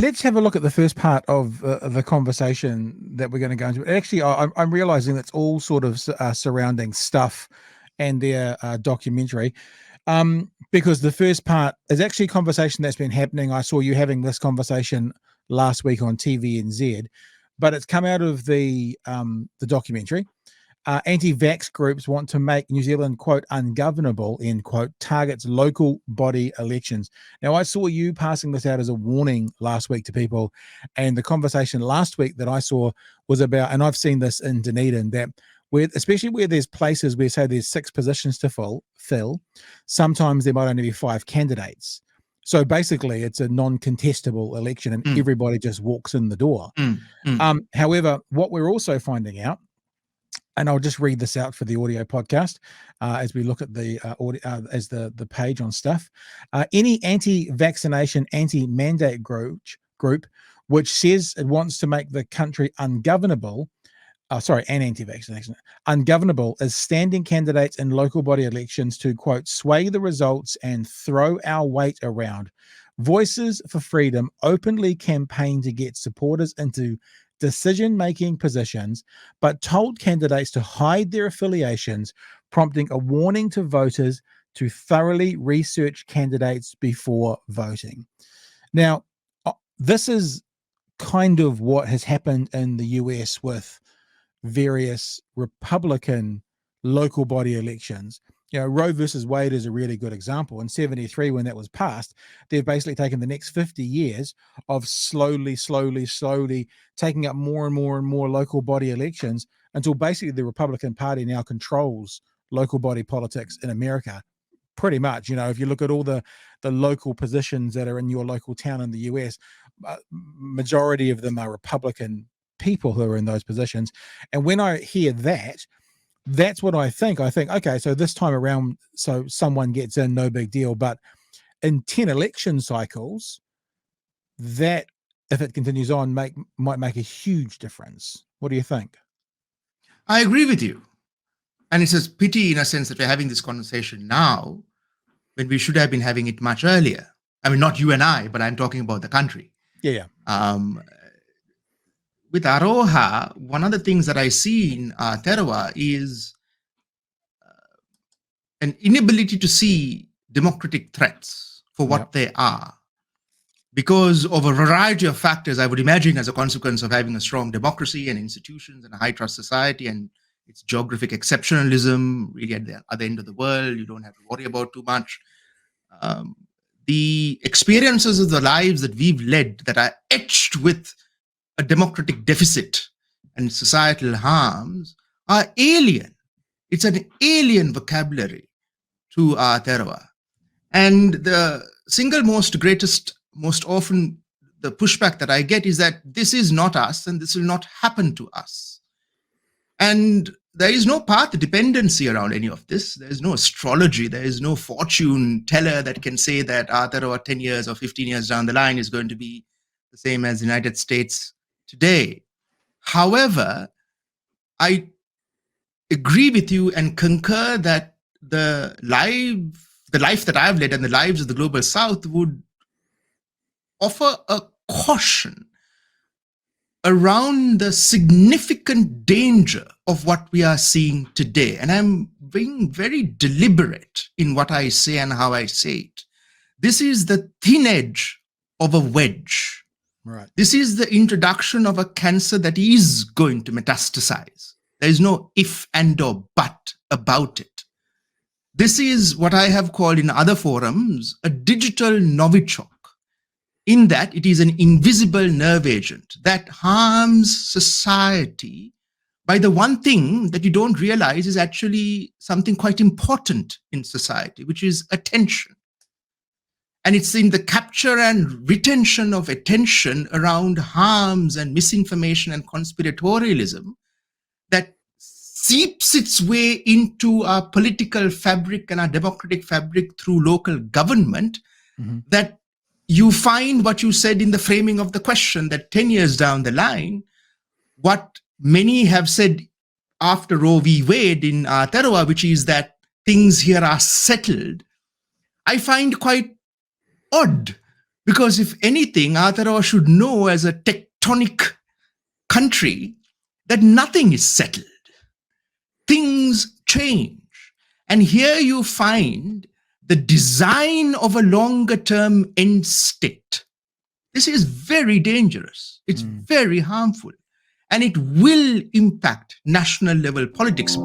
let's have a look at the first part of the conversation that we're going to go into. Actually, I'm realizing that's all sort of surrounding Stuff and their documentary, because the first part is actually a conversation that's been happening. I saw you having this conversation last week on TVNZ, but it's come out of the documentary. Anti-vax groups want to make New Zealand, quote, ungovernable, end quote, targets local body elections. Now, I saw you passing this out as a warning last week to people, and the conversation last week that I saw was about, and I've seen this in Dunedin, that especially where there's places where, say, there's 6 positions to fill, sometimes there might only be 5 candidates. So basically, it's a non-contestable election, and everybody just walks in the door. However, what we're also finding out, and I'll just read this out for the audio podcast as we look at the audio, as the page on Stuff. Any anti-vaccination, anti-mandate group which says it wants to make the country ungovernable, anti-vaccination, ungovernable, is standing candidates in local body elections to, quote, sway the results and throw our weight around. Voices for Freedom openly campaign to get supporters into decision-making positions, but told candidates to hide their affiliations, prompting a warning to voters to thoroughly research candidates before voting. Now, this is kind of what has happened in the US with various Republican local body elections. You know, Roe versus Wade is a really good example. In 73, when that was passed, they've basically taken the next 50 years of slowly taking up more and more local body elections until basically the Republican Party now controls local body politics in America. Pretty much, you know, if you look at all the local positions that are in your local town in the US, majority of them are Republican people who are in those positions. And when I hear that, that's what I think. I think, okay, so this time around, so someone gets in, no big deal. But in 10 election cycles, that, if it continues on, might make a huge difference. What do you think? I agree with you. And it's a pity, in a sense, that we're having this conversation now when we should have been having it much earlier. I mean, not you and I, but I'm talking about the country. Yeah. With Aroha, one of the things that I see in Aotearoa is an inability to see democratic threats for what they are. Because of a variety of factors, I would imagine, as a consequence of having a strong democracy and institutions and a high trust society and its geographic exceptionalism, really at the other end of the world, you don't have to worry about too much. The experiences of the lives that we've led that are etched with a democratic deficit and societal harms are alien. It's an alien vocabulary to Aotearoa. And the single most often the pushback that I get is that this is not us and this will not happen to us. And there is no path dependency around any of this. There is no astrology. There is no fortune teller that can say that Aotearoa 10 years or 15 years down the line is going to be the same as the United States today. However, I agree with you and concur that the life that I've led and the lives of the Global South would offer a caution around the significant danger of what we are seeing today. And I'm being very deliberate in what I say and how I say it. This is the thin edge of a wedge. Right. This is the introduction of a cancer that is going to metastasize. There is no if and or but about it. This is what I have called in other forums a digital novichok, in that it is an invisible nerve agent that harms society by the one thing that you don't realize is actually something quite important in society, which is attention. And it's in the capture and retention of attention around harms and misinformation and conspiratorialism that seeps its way into our political fabric and our democratic fabric through local government, that you find what you said in the framing of the question, that 10 years down the line, what many have said after Roe v. Wade in Aotearoa, which is that things here are settled, I find quite odd Because if anything, Aotearoa should know as a tectonic country that nothing is settled. Things change. And here you find the design of a longer term end state. This is very dangerous. It's very harmful. And it will impact national level politics.